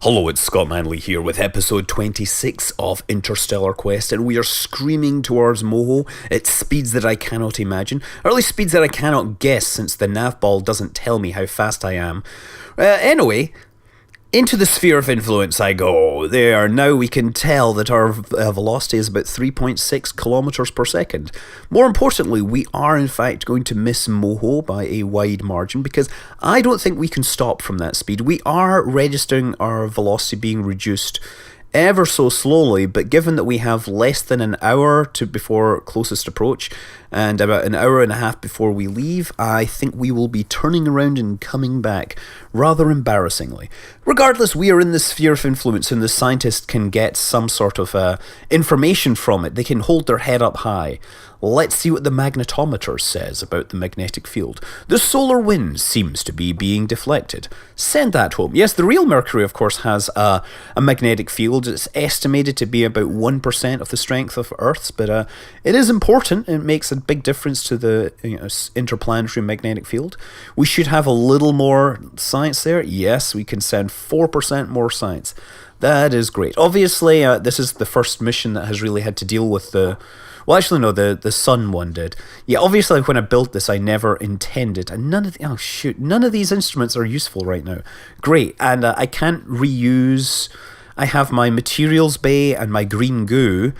Hello, it's Scott Manley here with episode 26 of Interstellar Quest, and we are screaming towards Moho at speeds that I cannot imagine, or at least speeds that I cannot guess since the nav ball doesn't tell me how fast I am. Anyway, into the sphere of influence I go. There, now we can tell that our velocity is about 3.6 kilometers per second. More importantly, we are in fact going to miss Moho by a wide margin because I don't think we can stop from that speed. We are registering our velocity being reduced ever so slowly, but given that we have less than an hour to before closest approach and about an hour and a half before we leave, I think we will be turning around and coming back rather embarrassingly. Regardless, we are in the sphere of influence and the scientists can get some sort of information from it. They can hold their head up high. Let's see what the magnetometer says about the magnetic field. The solar wind seems to be being deflected. Send that home. Yes, the real Mercury, of course, has a magnetic field. It's estimated to be about 1% of the strength of Earth's, but it is important. It makes a big difference to the interplanetary magnetic field. We should have a little more science there. Yes, we can send 4% more science. That is great. Obviously, this is the first mission that has really had to deal with the... Well, actually, no, the Sun one did. Yeah, obviously, when I built this, I never intended, and none of these instruments are useful right now. Great, and I can't reuse. I have my materials bay and my green goo,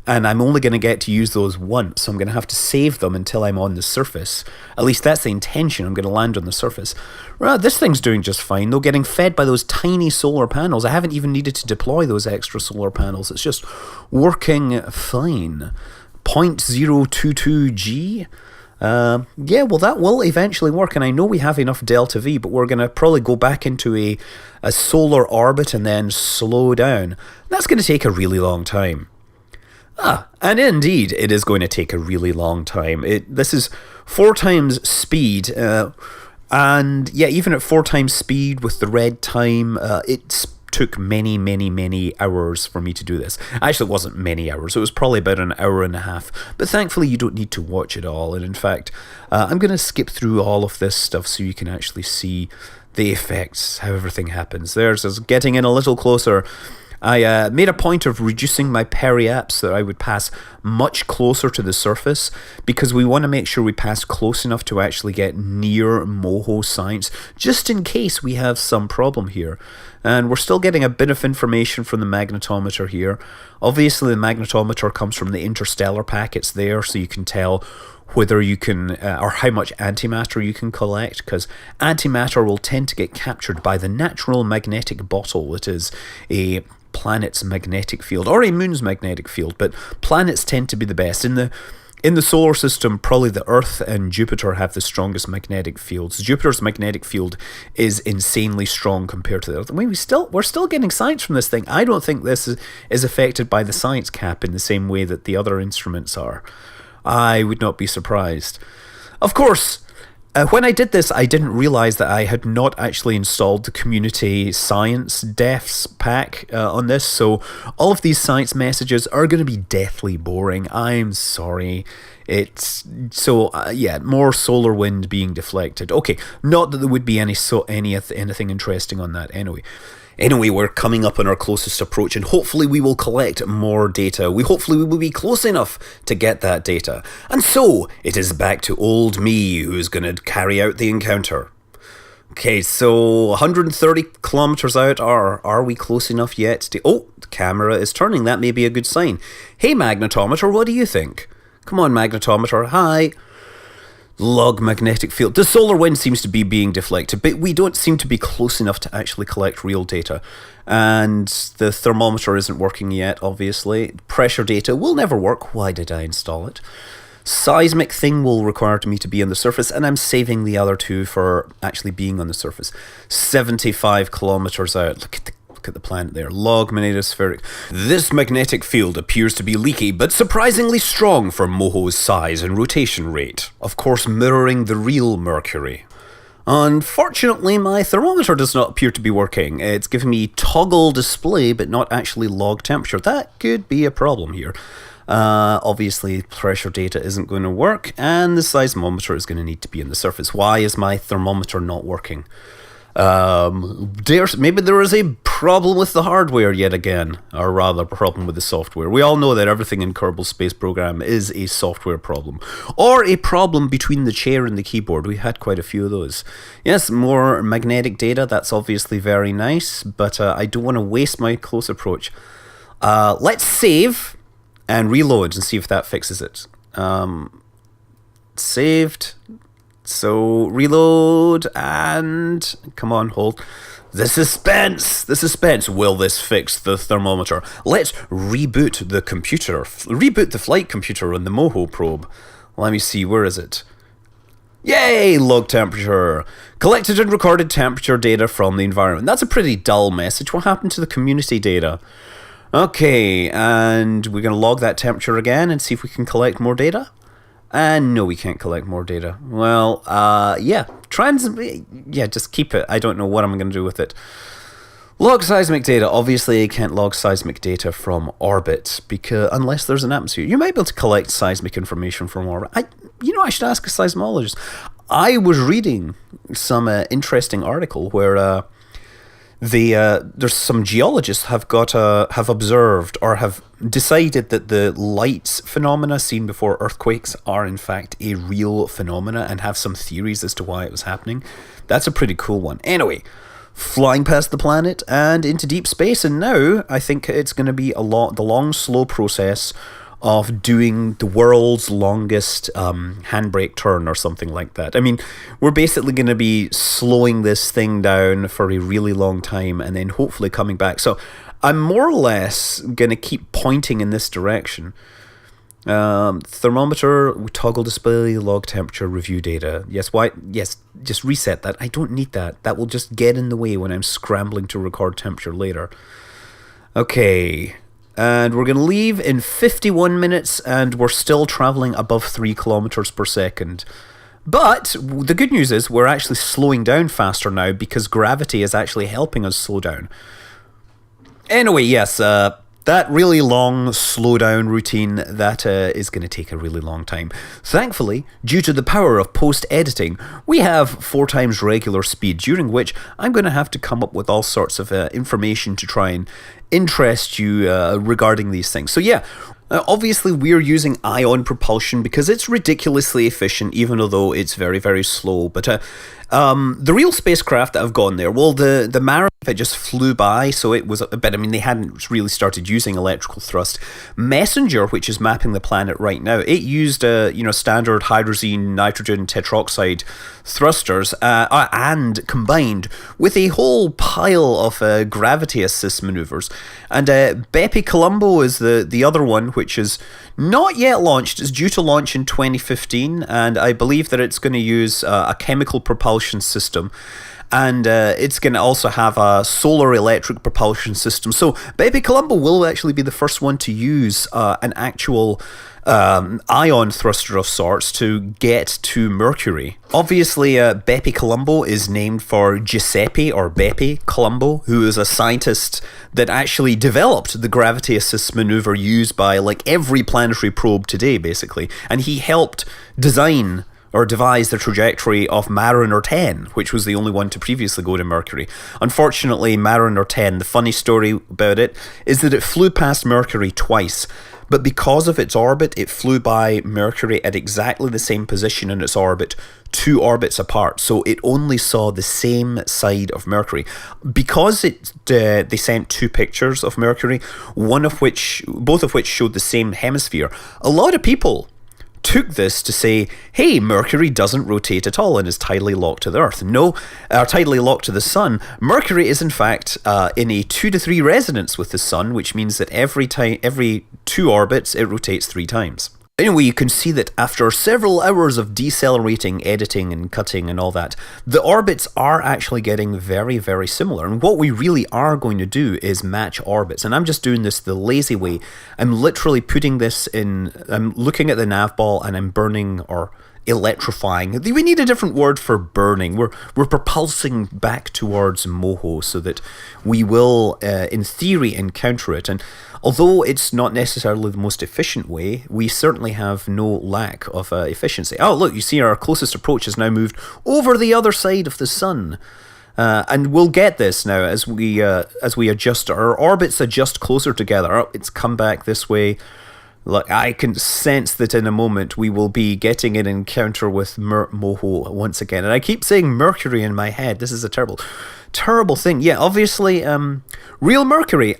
and I'm only going to get to use those once, so I'm going to have to save them until I'm on the surface. At least that's the intention. I'm going to land on the surface. Well, this thing's doing just fine, though, getting fed by those tiny solar panels. I haven't even needed to deploy those extra solar panels. It's just working fine. 0.022 G. Yeah, well, that will eventually work, and I know we have enough delta V, but we're going to probably go back into a solar orbit and then slow down. That's going to take a really long time. And indeed, it is going to take a really long time. This is 4 times speed, and yeah, even at 4 times speed with the red time, it's took many hours for me to do this. Actually, it wasn't many hours. It was probably about an hour and a half. But thankfully, you don't need to watch it all. And in fact, I'm going to skip through all of this stuff so you can actually see the effects, how everything happens. There's us getting in a little closer. I made a point of reducing my periaps so that I would pass much closer to the surface because we want to make sure we pass close enough to actually get near Moho science, just in case we have some problem here. And we're still getting a bit of information from the magnetometer here. Obviously, the magnetometer comes from the Interstellar packets there, so you can tell whether you can, or how much antimatter you can collect, because antimatter will tend to get captured by the natural magnetic bottle that is a planet's magnetic field, or a moon's magnetic field, but planets tend to be the best. In the solar system, probably the Earth and Jupiter have the strongest magnetic fields. Jupiter's magnetic field is insanely strong compared to the Earth. I mean, we're still getting science from this thing. I don't think this is affected by the science cap in the same way that the other instruments are. I would not be surprised. Of course, when I did this, I didn't realize that I had not actually installed the community science defs pack on this, so all of these science messages are going to be deathly boring. I'm sorry. It's so yeah, more solar wind being deflected. Okay, not that there would be anything interesting on that anyway. Anyway, we're coming up on our closest approach, and hopefully we will collect more data. Hopefully we will be close enough to get that data. And so, it is back to old me who's going to carry out the encounter. Okay, so 130 kilometers out, are we close enough yet? Oh, the camera is turning. That may be a good sign. Hey, magnetometer, what do you think? Come on, magnetometer. Hi. Log magnetic field. The solar wind seems to be being deflected, but we don't seem to be close enough to actually collect real data. And the thermometer isn't working yet, obviously. Pressure data will never work. Why did I install it? Seismic thing will require me to be on the surface, and I'm saving the other two for actually being on the surface. 75 kilometers out. Look at the planet there. Log magnetospheric. This magnetic field appears to be leaky, but surprisingly strong for Moho's size and rotation rate. Of course, mirroring the real Mercury. Unfortunately, my thermometer does not appear to be working. It's giving me toggle display, but not actually log temperature. That could be a problem here. Obviously, pressure data isn't going to work, and the seismometer is going to need to be on the surface. Why is my thermometer not working? Maybe there is a problem with the hardware yet again, or rather, a problem with the software. We all know that everything in Kerbal Space Program is a software problem, or a problem between the chair and the keyboard. We had quite a few of those. Yes, more magnetic data. That's obviously very nice, but I don't want to waste my close approach. Let's save and reload and see if that fixes it. Saved. So reload and come on, hold. The suspense. Will this fix the thermometer? Let's reboot the computer. Reboot the flight computer on the Moho probe. Let me see, where is it? Yay! Log temperature. Collected and recorded temperature data from the environment. That's a pretty dull message. What happened to the community data? Okay, and we're going to log that temperature again and see if we can collect more data. And no, we can't collect more data. Well, just keep it. I don't know what I'm going to do with it. Log seismic data. Obviously, I can't log seismic data from orbit, because unless there's an atmosphere. You might be able to collect seismic information from orbit. I should ask a seismologist. I was reading some interesting article where there's some geologists have observed or have decided that the light phenomena seen before earthquakes are in fact a real phenomena, and have some theories as to why it was happening. That's a pretty cool one. Anyway, flying past the planet and into deep space, and now I think it's going to be the long, slow process of doing the world's longest handbrake turn or something like that. I mean, we're basically going to be slowing this thing down for a really long time and then hopefully coming back. So I'm more or less going to keep pointing in this direction. Thermometer, toggle display, log temperature, review data. Yes, just reset that. I don't need that. That will just get in the way when I'm scrambling to record temperature later. Okay. And we're going to leave in 51 minutes, and we're still traveling above 3 kilometers per second. But the good news is we're actually slowing down faster now, because gravity is actually helping us slow down. Anyway, yes, that really long slowdown routine, that is going to take a really long time. Thankfully, due to the power of post-editing, we have 4 times regular speed, during which I'm going to have to come up with all sorts of information to try and interest you regarding these things. So yeah, obviously we're using ion propulsion because it's ridiculously efficient, even though it's very, very slow. But the real spacecraft that have gone there, well, the Marin, it just flew by, so it was, but I mean, they hadn't really started using electrical thrust. Messenger, which is mapping the planet right now, it used standard hydrazine nitrogen tetroxide thrusters, and combined with a whole pile of gravity assist maneuvers. And Bepi Colombo is the other one, which is not yet launched. It's due to launch in 2015, and I believe that it's going to use a chemical propulsion system. And it's going to also have a solar electric propulsion system. So Bepi Colombo will actually be the first one to use an actual ion thruster of sorts to get to Mercury. Obviously, Bepi Colombo is named for Giuseppe, or Bepi Colombo, who is a scientist that actually developed the gravity assist maneuver used by like every planetary probe today, basically. And he helped design or devise the trajectory of Mariner 10, which was the only one to previously go to Mercury. Unfortunately, Mariner 10, the funny story about it is that it flew past Mercury twice, but because of its orbit, it flew by Mercury at exactly the same position in its orbit, 2 orbits apart, so it only saw the same side of Mercury. Because they sent 2 pictures of Mercury, both of which showed the same hemisphere, a lot of people took this to say, hey, Mercury doesn't rotate at all and is tidally locked to the Earth. No, tidally locked to the Sun. Mercury is in fact in a 2 to 3 resonance with the Sun, which means that every 2 orbits it rotates 3 times. Anyway, you can see that after several hours of decelerating, editing and cutting and all that, the orbits are actually getting very, very similar. And what we really are going to do is match orbits. And I'm just doing this the lazy way. I'm literally putting this in, I'm looking at the nav ball and I'm burning or electrifying. We need a different word for burning. We're propulsing back towards Moho so that we will, in theory, encounter it. And although it's not necessarily the most efficient way, we certainly have no lack of efficiency. Oh, look, you see our closest approach has now moved over the other side of the Sun. And we'll get this now as we adjust our orbits, adjust closer together. Oh, it's come back this way. Look, I can sense that in a moment we will be getting an encounter with Moho once again. And I keep saying Mercury in my head. This is a terrible thing. Yeah, obviously, real Mercury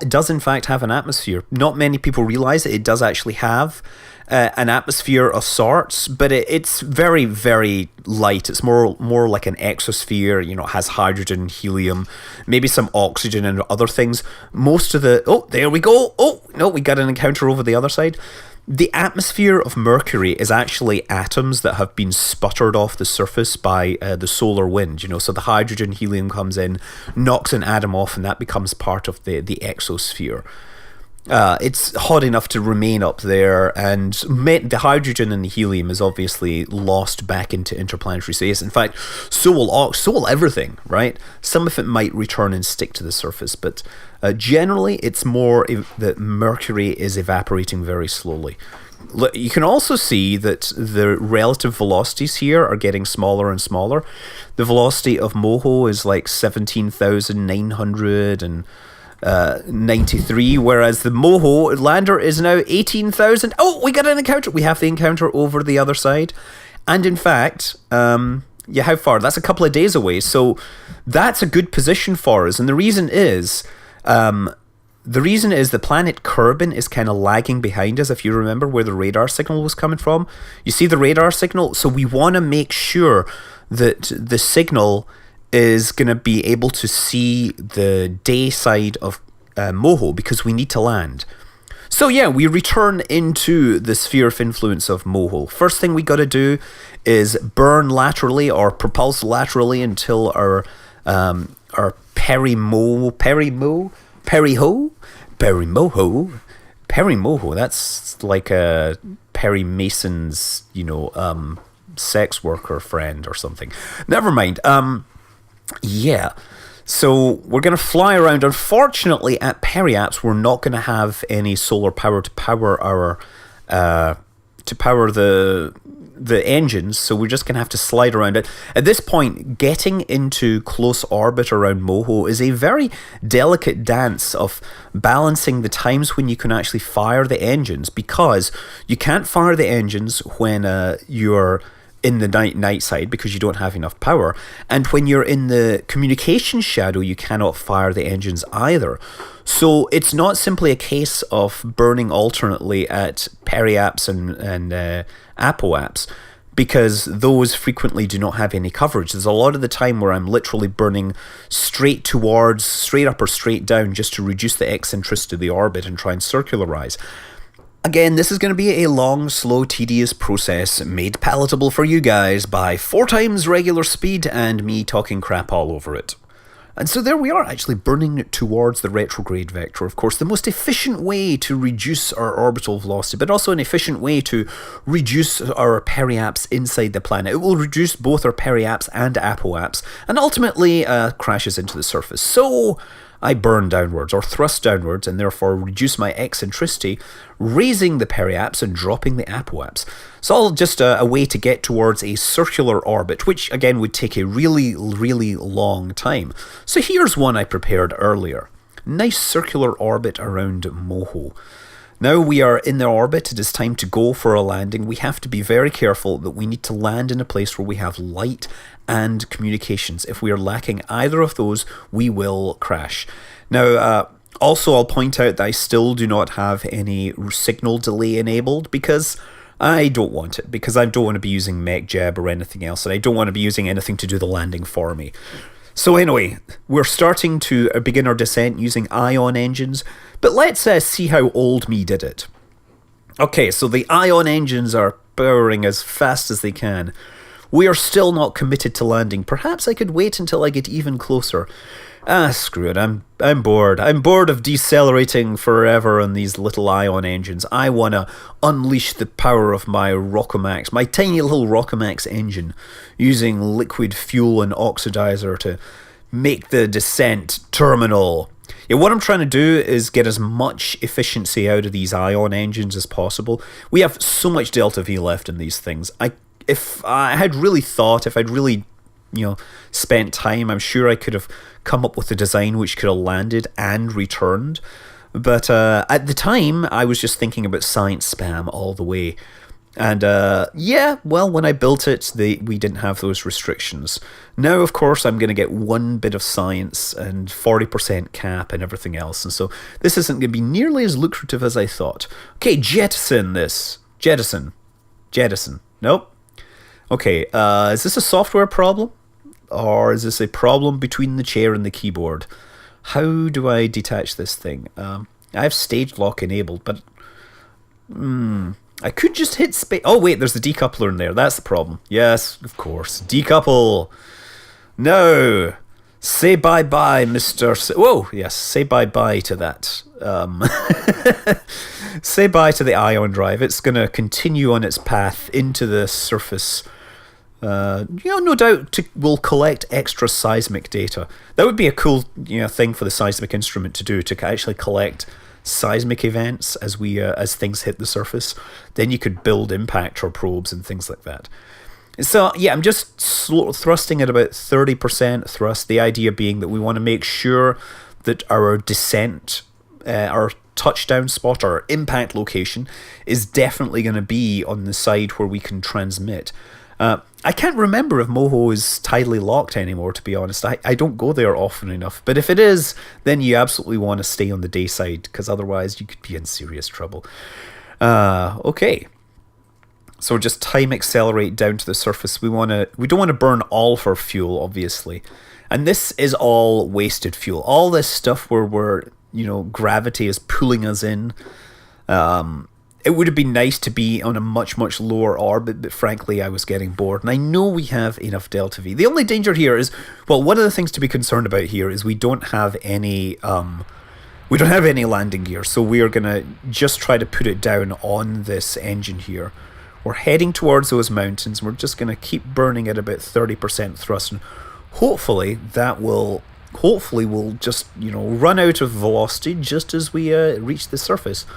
does in fact have an atmosphere. Not many people realize it. It does actually have an atmosphere of sorts, but it's very, very light. It's more like an exosphere. You know, it has hydrogen, helium, maybe some oxygen and other things. Most of the... Oh, there we go. Oh, no, we got an encounter over the other side. The atmosphere of Mercury is actually atoms that have been sputtered off the surface by the solar wind, you know, so the hydrogen, helium comes in, knocks an atom off, and that becomes part of the exosphere. It's hot enough to remain up there, and the hydrogen and the helium is obviously lost back into interplanetary space. In fact, so will everything, right? Some of it might return and stick to the surface, but generally it's more that Mercury is evaporating very slowly. You can also see that the relative velocities here are getting smaller and smaller. The velocity of Moho is like 17,993, whereas the Moho lander is now 18,000. Oh, we got an encounter. We have the encounter over the other side. And in fact, how far? That's a couple of days away. So that's a good position for us. And the reason is the planet Kerbal is kind of lagging behind us, if you remember where the radar signal was coming from. You see the radar signal? So we want to make sure that the signal is going to be able to see the day side of Moho, because we need to land. So yeah, we return into the sphere of influence of Moho. First thing we got to do is burn laterally or propulse laterally until our Moho. That's like a Perry Mason's, sex worker friend or something. Never mind. Yeah, so we're going to fly around. Unfortunately, at Periaps, we're not going to have any solar power to power our the engines, so we're just going to have to slide around it. At this point, getting into close orbit around Moho is a very delicate dance of balancing the times when you can actually fire the engines, because you can't fire the engines when you're in the night side because you don't have enough power, and when you're in the communication shadow you cannot fire the engines either. So it's not simply a case of burning alternately at Periaps and Apoaps, because those frequently do not have any coverage. There's a lot of the time where I'm literally burning straight up or straight down just to reduce the eccentricity of the orbit and try and circularize. Again, this is going to be a long, slow, tedious process made palatable for you guys by 4 times regular speed and me talking crap all over it. And so there we are, actually burning towards the retrograde vector. Of course, the most efficient way to reduce our orbital velocity, but also an efficient way to reduce our periaps inside the planet. It will reduce both our periaps and apoaps, and ultimately crashes into the surface. So I burn downwards, or thrust downwards, and therefore reduce my eccentricity, raising the periaps and dropping the apoaps. It's all just a way to get towards a circular orbit, which again would take a really, really long time. So here's one I prepared earlier. Nice circular orbit around Moho. Now we are in the orbit, it is time to go for a landing. We have to be very careful that we need to land in a place where we have light and communications. If we are lacking either of those, we will crash. Now, also I'll point out that I still do not have any signal delay enabled, because I don't want it, because I don't want to be using MechJab or anything else, and I don't want to be using anything to do the landing for me. So anyway, we're starting to begin our descent using ion engines, but let's see how old me did it. Okay, so the ion engines are powering as fast as they can. We are still not committed to landing. Perhaps I could wait until I get even closer. Screw it, I'm bored. I'm bored of decelerating forever on these little ion engines. I want to unleash the power of my Rockomax, my tiny little Rockomax engine, using liquid fuel and oxidizer to make the descent terminal. Yeah, what I'm trying to do is get as much efficiency out of these ion engines as possible. We have so much delta V left in these things. If I'd really spent time, I'm sure I could have come up with a design which could have landed and returned. But at the time, I was just thinking about science spam all the way. And when I built it, we didn't have those restrictions. Now, of course, I'm going to get one bit of science and 40% cap and everything else. And so this isn't going to be nearly as lucrative as I thought. Okay, jettison this. Jettison. Nope. Okay, is this a software problem? Or is this a problem between the chair and the keyboard? How do I detach this thing? I have stage lock enabled, but... I could just hit space. Oh, wait, there's the decoupler in there. That's the problem. Yes, of course. Decouple. No. Say bye-bye, Mr. Whoa, yes. Say bye-bye to that. Say bye to the ion drive. It's going to continue on its path into the surface. No doubt we'll collect extra seismic data. That would be a cool thing for the seismic instrument to do, to actually collect seismic events as things hit the surface. Then you could build impactor probes and things like that. So yeah, I'm just thrusting at about 30% thrust. The idea being that we want to make sure that our descent, our touchdown spot, our impact location, is definitely going to be on the side where we can transmit. I can't remember if Moho is tidally locked anymore, to be honest. I don't go there often enough. But if it is, then you absolutely want to stay on the day side, because otherwise you could be in serious trouble. Okay. So just time accelerate down to the surface. We don't want to burn all of our fuel, obviously. And this is all wasted fuel. All this stuff where gravity is pulling us in. It would have been nice to be on a much, much lower orbit, but frankly, I was getting bored. And I know we have enough delta V. The only danger here is, one of the things to be concerned about here is we don't have any landing gear. So we are going to just try to put it down on this engine here. We're heading towards those mountains. We're just going to keep burning at about 30% thrust. And hopefully we'll just, run out of velocity just as we reach the surface.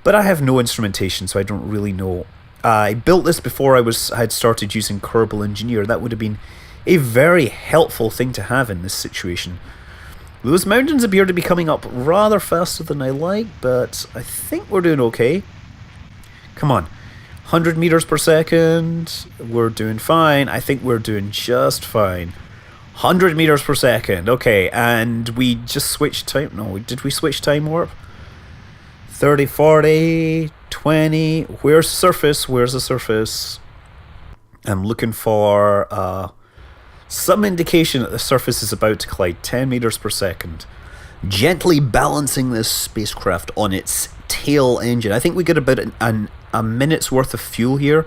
But I have no instrumentation, so I don't really know. I built this before I had started using Kerbal Engineer. That would have been a very helpful thing to have in this situation. Those mountains appear to be coming up rather faster than I like, but I think we're doing okay. Come on. 100 meters per second. We're doing fine. I think we're doing just fine. 100 meters per second. Okay, and we just switched time. No, did we switch time warp? 30, 40, 20. Where's the surface? I'm looking for some indication that the surface is about to collide. 10 meters per second. Gently balancing this spacecraft on its tail engine. I think we get about a minute's worth of fuel here.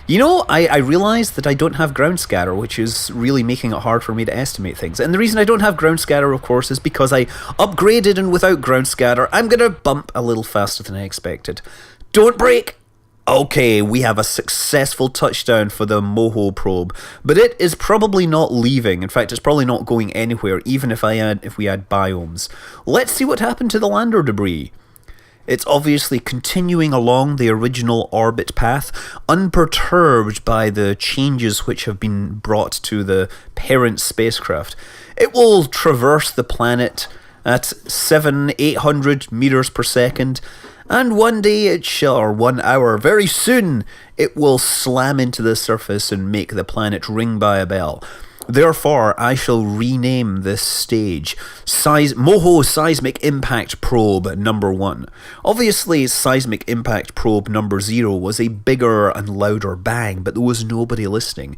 I realised that I don't have ground scatter, which is really making it hard for me to estimate things. And the reason I don't have ground scatter, of course, is because I upgraded, and without ground scatter, I'm going to bump a little faster than I expected. Don't break! Okay, we have a successful touchdown for the Moho probe, but it is probably not leaving. In fact, it's probably not going anywhere, even if we add biomes. Let's see what happened to the lander debris. It's obviously continuing along the original orbit path, unperturbed by the changes which have been brought to the parent spacecraft. It will traverse the planet at 700-800 meters per second, and one day or 1 hour, very soon, it will slam into the surface and make the planet ring by a bell. Therefore, I shall rename this stage Moho Seismic Impact Probe number 1. Obviously, Seismic Impact Probe number 0 was a bigger and louder bang, but there was nobody listening.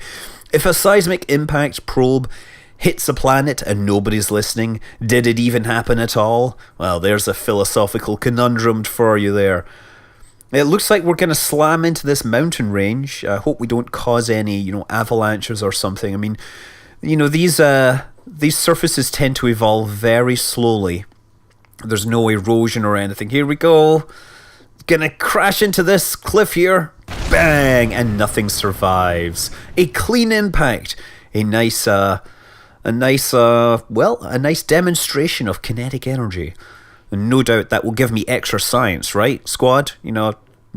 If a seismic impact probe hits a planet and nobody's listening, did it even happen at all? Well, there's a philosophical conundrum for you there. It looks like we're going to slam into this mountain range. I hope we don't cause any, avalanches or something. I mean, these surfaces tend to evolve very slowly. There's no erosion or anything. Here we go. Gonna crash into this cliff here. Bang! And nothing survives. A clean impact. A nice demonstration of kinetic energy. And no doubt that will give me extra science, right, squad?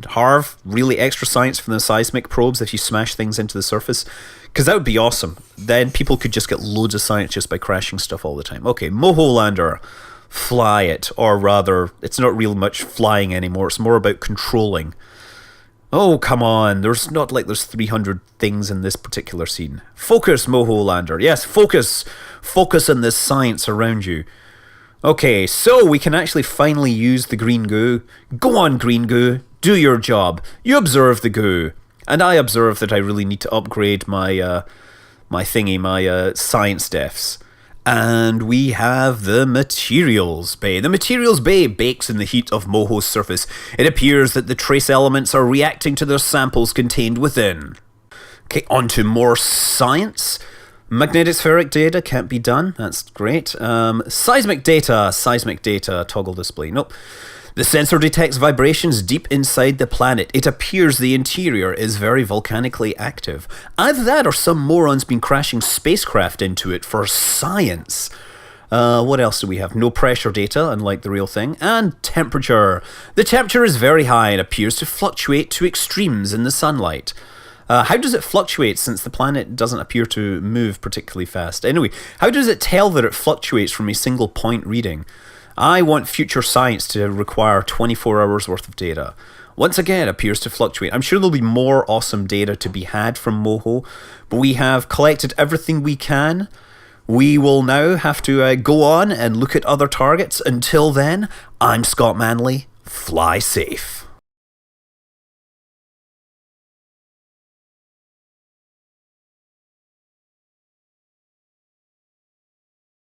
Harv, really extra science from the seismic probes if you smash things into the surface? Because that would be awesome. Then people could just get loads of science just by crashing stuff all the time. Okay, Moho lander. Fly it. Or rather, it's not real much flying anymore. It's more about controlling. Oh, come on. There's not like there's 300 things in this particular scene. Focus, Moho lander. Yes, focus. Focus on this science around you. Okay, so we can actually finally use the green goo. Go on, green goo. Do your job. You observe the goo. And I observe that I really need to upgrade my science defs. And we have the materials bay. The materials bay bakes in the heat of Moho's surface. It appears that the trace elements are reacting to their samples contained within. Okay, on to more science. Magnetic spheric data can't be done. That's great. Seismic data. Toggle display. Nope. The sensor detects vibrations deep inside the planet. It appears the interior is very volcanically active. Either that or some moron's been crashing spacecraft into it for science. What else do we have? No pressure data, unlike the real thing. And temperature. The temperature is very high and appears to fluctuate to extremes in the sunlight. How does it fluctuate since the planet doesn't appear to move particularly fast? Anyway, how does it tell that it fluctuates from a single point reading? I want future science to require 24 hours worth of data. Once again, appears to fluctuate. I'm sure there'll be more awesome data to be had from Moho, but we have collected everything we can. We will now have to go on and look at other targets. Until then, I'm Scott Manley. Fly safe.